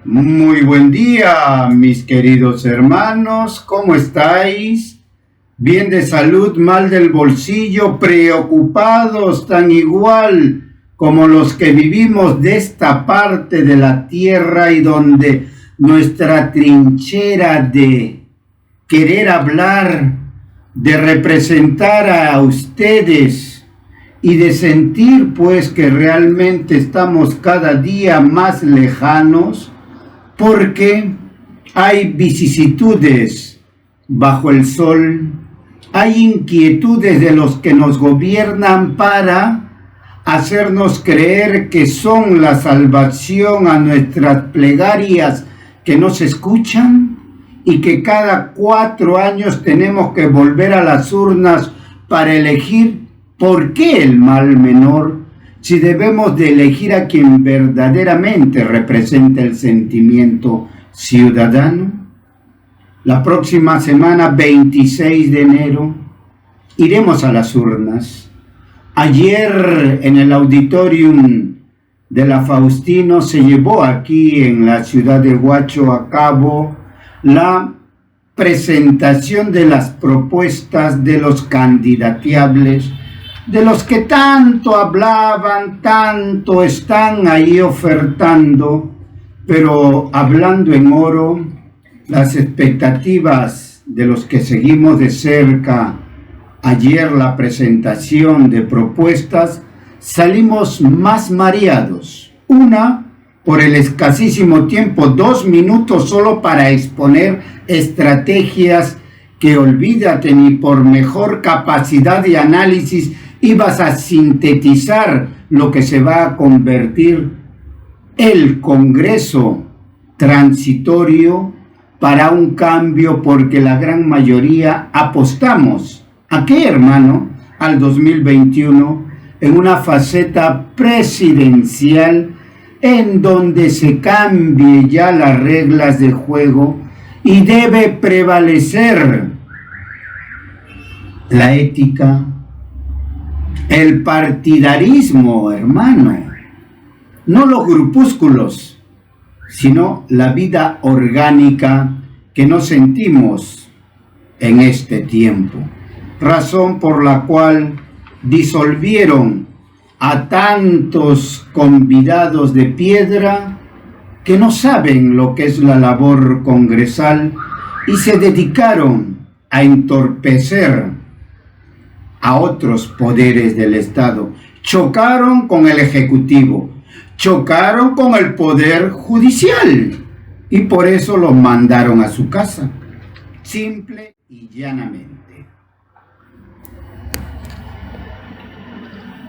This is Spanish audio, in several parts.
Muy buen día, mis queridos hermanos, ¿cómo estáis? Bien de salud, mal del bolsillo, preocupados tan igual como los que vivimos de esta parte de la tierra y donde nuestra trinchera de querer hablar, de representar a ustedes y de sentir pues que realmente estamos cada día más lejanos, porque hay vicisitudes bajo el sol, hay inquietudes de los que nos gobiernan para hacernos creer que son la salvación a nuestras plegarias que no se escuchan y que cada 4 años tenemos que volver a las urnas para elegir por qué el mal menor, si debemos de elegir a quien verdaderamente representa el sentimiento ciudadano. La próxima semana, 26 de enero, iremos a las urnas. Ayer en el auditorium de la Faustino se llevó aquí en la ciudad de Huacho a cabo la presentación de las propuestas de los candidateables, de los que tanto hablaban, tanto están ahí ofertando, pero hablando en oro, las expectativas de los que seguimos de cerca ayer la presentación de propuestas, salimos más mareados. Una, por el escasísimo tiempo, 2 minutos solo para exponer estrategias que olvídate ni por mejor capacidad de análisis ibas a sintetizar lo que se va a convertir el Congreso transitorio para un cambio, porque la gran mayoría apostamos. ¿A qué, hermano? Al 2021, en una faceta presidencial en donde se cambie ya las reglas de juego y debe prevalecer la ética, el partidarismo, hermano, no los grupúsculos, sino la vida orgánica que nos sentimos en este tiempo. Razón por la cual disolvieron a tantos convidados de piedra que no saben lo que es la labor congresal y se dedicaron a entorpecer a otros poderes del Estado. Chocaron con el Ejecutivo, chocaron con el Poder Judicial y por eso los mandaron a su casa, simple y llanamente.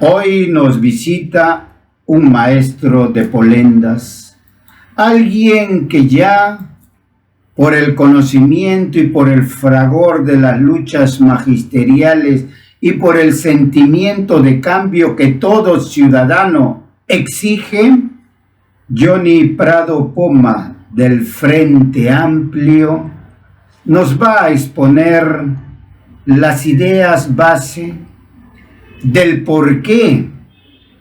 Hoy nos visita un maestro de polendas, alguien que ya por el conocimiento y por el fragor de las luchas magisteriales y por el sentimiento de cambio que todo ciudadano exige, Johnny Prado Poma del Frente Amplio nos va a exponer las ideas base del por qué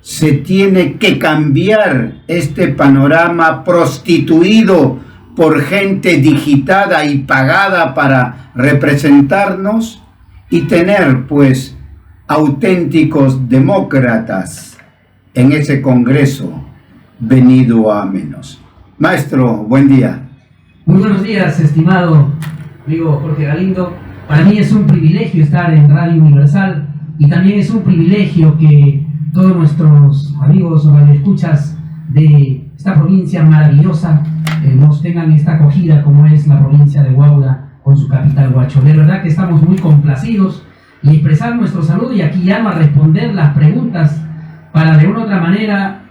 se tiene que cambiar este panorama prostituido por gente digitada y pagada para representarnos y tener pues auténticos demócratas en ese Congreso venido a menos. Maestro, buen día. Muy buenos días, estimado amigo Jorge Galindo. Para mí es un privilegio estar en Radio Universal y también es un privilegio que todos nuestros amigos o radioescuchas de esta provincia maravillosa nos tengan esta acogida como es la provincia de Huaura con su capital Huacho. De verdad que estamos muy complacidos y expresar nuestro saludo, y aquí llamo a responder las preguntas para de una u otra manera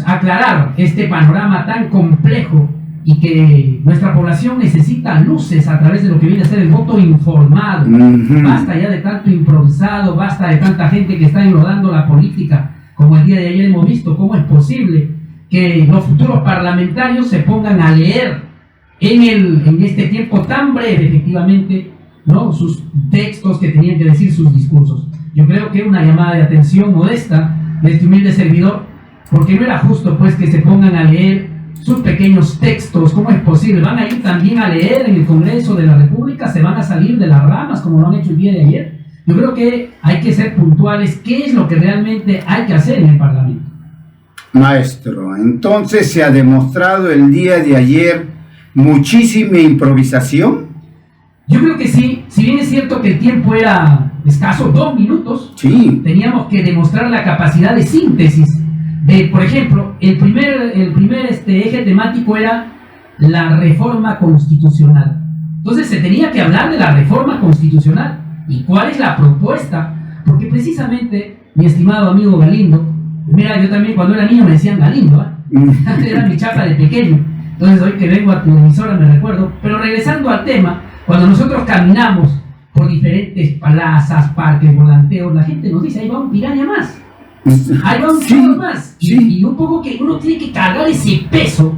aclarar este panorama tan complejo y que nuestra población necesita luces a través de lo que viene a ser el voto informado. Basta ya de tanto improvisado, basta de tanta gente que está enlodando la política, como el día de ayer hemos visto. ¿Cómo es posible que los futuros parlamentarios se pongan a leer en este tiempo tan breve, efectivamente, ¿no?, sus textos que tenían que decir, sus discursos? Yo creo que una llamada de atención modesta de este humilde servidor, porque no era justo pues que se pongan a leer sus pequeños textos. ¿Cómo es posible? ¿Van a ir también a leer en el Congreso de la República? ¿Se van a salir de las ramas como lo han hecho el día de ayer? Yo creo que hay que ser puntuales. ¿Qué es lo que realmente hay que hacer en el Parlamento? Maestro, entonces se ha demostrado el día de ayer muchísima improvisación. Yo creo que sí, si bien es cierto que el tiempo era escaso, 2 minutos, Sí. teníamos que demostrar la capacidad de síntesis. Por ejemplo, el primer eje temático era la reforma constitucional. Entonces se tenía que hablar de la reforma constitucional y cuál es la propuesta, porque precisamente, mi estimado amigo Galindo, mira, yo también cuando era niño me decían Galindo, era mi chapa de pequeño, entonces hoy que vengo a tu emisora me recuerdo, pero regresando al tema, cuando nosotros caminamos por diferentes plazas, parques, volanteos, la gente nos dice, ahí va un piraña más. Ahí va un chorro más. Y un poco que uno tiene que cargar ese peso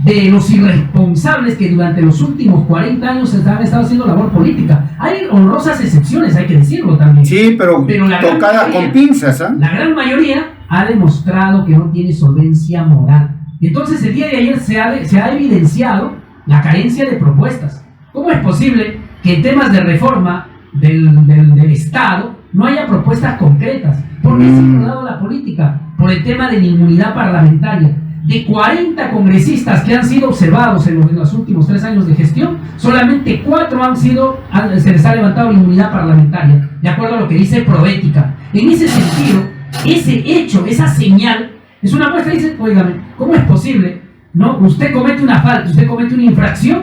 de los irresponsables que durante los últimos 40 años han estado haciendo labor política. Hay honrosas excepciones, hay que decirlo también. Sí, pero tocada con pinzas, ¿eh? La gran mayoría ha demostrado que no tiene solvencia moral. Entonces el día de ayer se ha evidenciado la carencia de propuestas. ¿Cómo es posible que en temas de reforma del Estado no haya propuestas concretas? ¿Por qué se ha ignorado la política? Por el tema de la inmunidad parlamentaria. De 40 congresistas que han sido observados en los últimos 3 años de gestión, solamente 4 se les ha levantado la inmunidad parlamentaria, de acuerdo a lo que dice Proética. En ese sentido, ese hecho, esa señal, es una muestra. Dice, óigame, ¿cómo es posible? ¿No? Usted comete una falta, usted comete una infracción,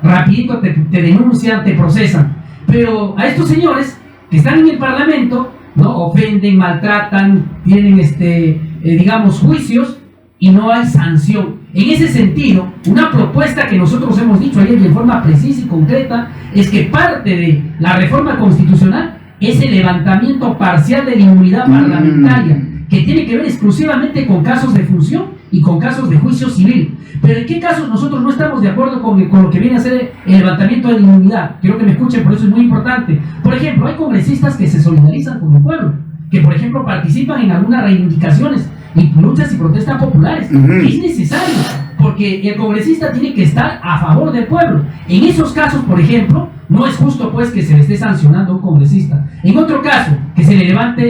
rapidito te denuncian, te procesan. Pero a estos señores que están en el Parlamento, ¿no? Ofenden, maltratan, tienen digamos, juicios y no hay sanción. En ese sentido, una propuesta que nosotros hemos dicho ayer y en forma precisa y concreta es que parte de la reforma constitucional es el levantamiento parcial de la inmunidad parlamentaria, que tiene que ver exclusivamente con casos de función y con casos de juicio civil. Pero ¿en qué casos nosotros no estamos de acuerdo con lo que viene a ser el levantamiento de la inmunidad? Quiero que me escuchen, por eso es muy importante. Por ejemplo, hay congresistas que se solidarizan con el pueblo, que por ejemplo participan en algunas reivindicaciones y luchas y protestas populares. Es necesario, porque el congresista tiene que estar a favor del pueblo. En esos casos, por ejemplo, no es justo pues que se le esté sancionando a un congresista. En otro caso, que se le levante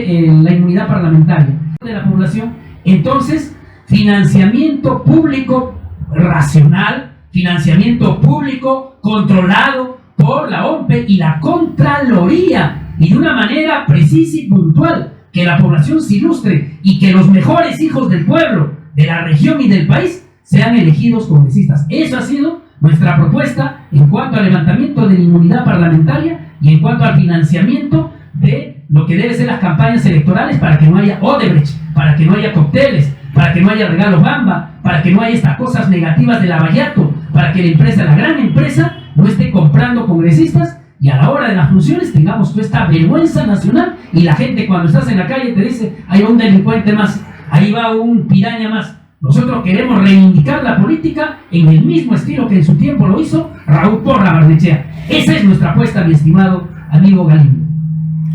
la inmunidad parlamentaria de la población, entonces financiamiento público racional, financiamiento público controlado por la OMPE y la Contraloría, y de una manera precisa y puntual, que la población se ilustre y que los mejores hijos del pueblo, de la región y del país sean elegidos congresistas. Eso ha sido nuestra propuesta en cuanto al levantamiento de la inmunidad parlamentaria y en cuanto al financiamiento de lo que deben ser las campañas electorales, para que no haya Odebrecht, para que no haya cócteles, para que no haya regalos Bamba, para que no haya estas cosas negativas del Lavallato, para que la gran empresa, no esté comprando congresistas y a la hora de las funciones tengamos toda esta vergüenza nacional y la gente cuando estás en la calle te dice, ahí va un delincuente más, ahí va un piraña más. Nosotros queremos reivindicar la política en el mismo estilo que en su tiempo lo hizo Raúl Porra Barnechea. Esa es nuestra apuesta, mi estimado amigo Galindo.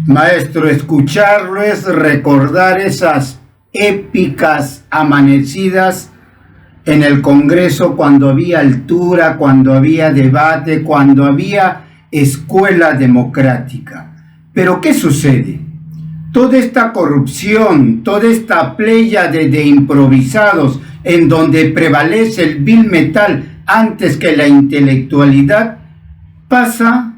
Maestro, escucharlo es recordar esas épicas amanecidas en el Congreso, cuando había altura, cuando había debate, cuando había escuela democrática. Pero ¿qué sucede? Toda esta corrupción, toda esta pléyade de improvisados en donde prevalece el vil metal antes que la intelectualidad, pasa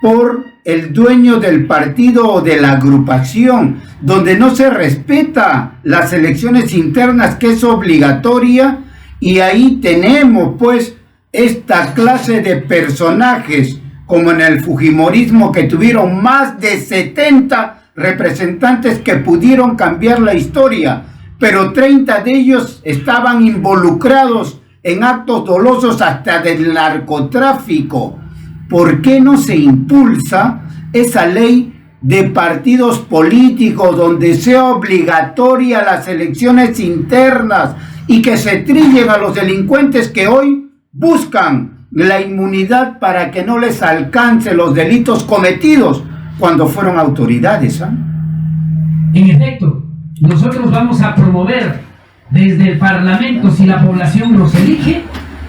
por el dueño del partido o de la agrupación, donde no se respeta las elecciones internas, que es obligatoria, y ahí tenemos pues esta clase de personajes, como en el fujimorismo, que tuvieron más de 70 representantes que pudieron cambiar la historia, pero 30 de ellos estaban involucrados en actos dolosos hasta del narcotráfico. ¿Por qué no se impulsa esa ley de partidos políticos donde sea obligatoria las elecciones internas y que se trillen a los delincuentes que hoy buscan la inmunidad para que no les alcance los delitos cometidos cuando fueron autoridades? En efecto, nosotros vamos a promover desde el Parlamento, si la población los elige,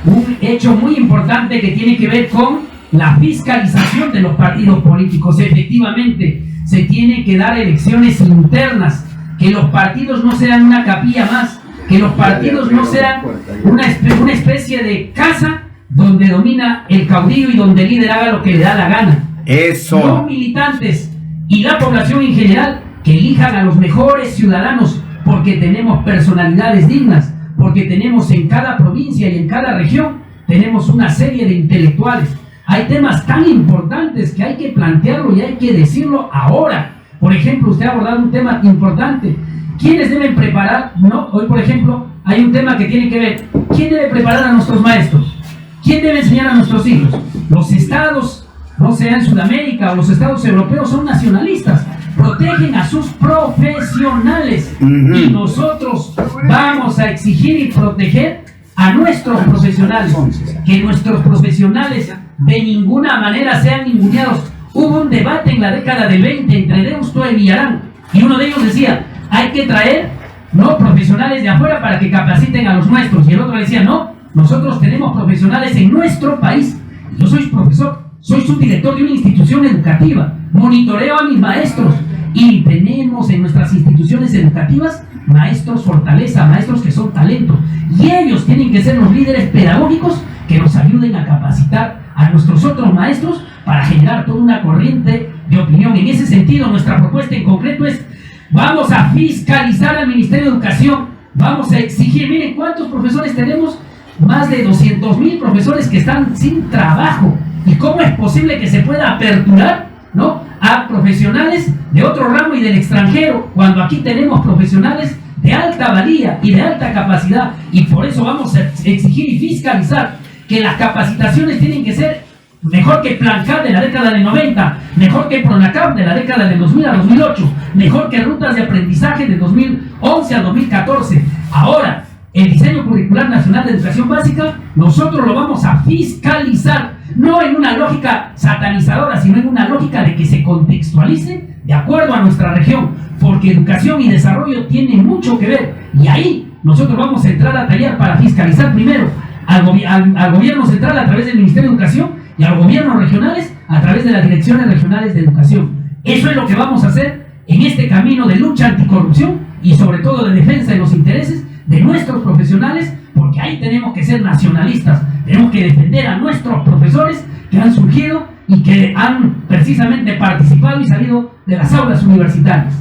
un hecho muy importante que tiene que ver con la fiscalización de los partidos políticos. Efectivamente, se tienen que dar elecciones internas, que los partidos no sean una capilla más, que los partidos no sean una especie de casa donde domina el caudillo y donde el líder haga lo que le da la gana. Eso. Los militantes y la población en general que elijan a los mejores ciudadanos, porque tenemos personalidades dignas, porque tenemos en cada provincia y en cada región, tenemos una serie de intelectuales. Hay temas tan importantes que hay que plantearlo y hay que decirlo ahora. Por ejemplo, usted ha abordado un tema importante. ¿Quiénes deben preparar? No, hoy, por ejemplo, hay un tema que tiene que ver. ¿Quién debe preparar a nuestros maestros? ¿Quién debe enseñar a nuestros hijos? Los estados, no sea en Sudamérica o los estados europeos, son nacionalistas. Protegen a sus profesionales. Y nosotros vamos a exigir y proteger a nuestros profesionales. Que nuestros profesionales de ninguna manera sean ninguneados. Hubo un debate en la década del 20 entre Deusto y Villarán, y uno de ellos decía, hay que traer profesionales de afuera para que capaciten a los nuestros, y el otro decía, no, nosotros tenemos profesionales en nuestro país. Yo soy profesor, soy subdirector de una institución educativa, monitoreo a mis maestros, y tenemos en nuestras instituciones educativas maestros fortaleza, maestros que son talento, y ellos tienen que ser los líderes pedagógicos que nos ayuden a capacitar a nuestros otros maestros para generar toda una corriente de opinión. En ese sentido, nuestra propuesta en concreto es, vamos a fiscalizar al Ministerio de Educación, vamos a exigir, miren cuántos profesores tenemos, más de 200,000 profesores que están sin trabajo, y cómo es posible que se pueda aperturar, ¿no?, a profesionales de otro ramo y del extranjero, cuando aquí tenemos profesionales de alta valía y de alta capacidad, y por eso vamos a exigir y fiscalizar que las capacitaciones tienen que ser mejor que Plancap de la década del 90, mejor que Pronacap de la década del 2000 a 2008, mejor que rutas de aprendizaje de 2011 a 2014. Ahora, el diseño curricular nacional de educación básica, nosotros lo vamos a fiscalizar, no en una lógica satanizadora, sino en una lógica de que se contextualice de acuerdo a nuestra región, porque educación y desarrollo tienen mucho que ver, y ahí nosotros vamos a entrar a tallar para fiscalizar primero al gobierno central a través del Ministerio de Educación y a los gobiernos regionales a través de las direcciones regionales de educación. Eso es lo que vamos a hacer en este camino de lucha anticorrupción y sobre todo de defensa de los intereses de nuestros profesionales, porque ahí tenemos que ser nacionalistas, tenemos que defender a nuestros profesores que han surgido y que han precisamente participado y salido de las aulas universitarias.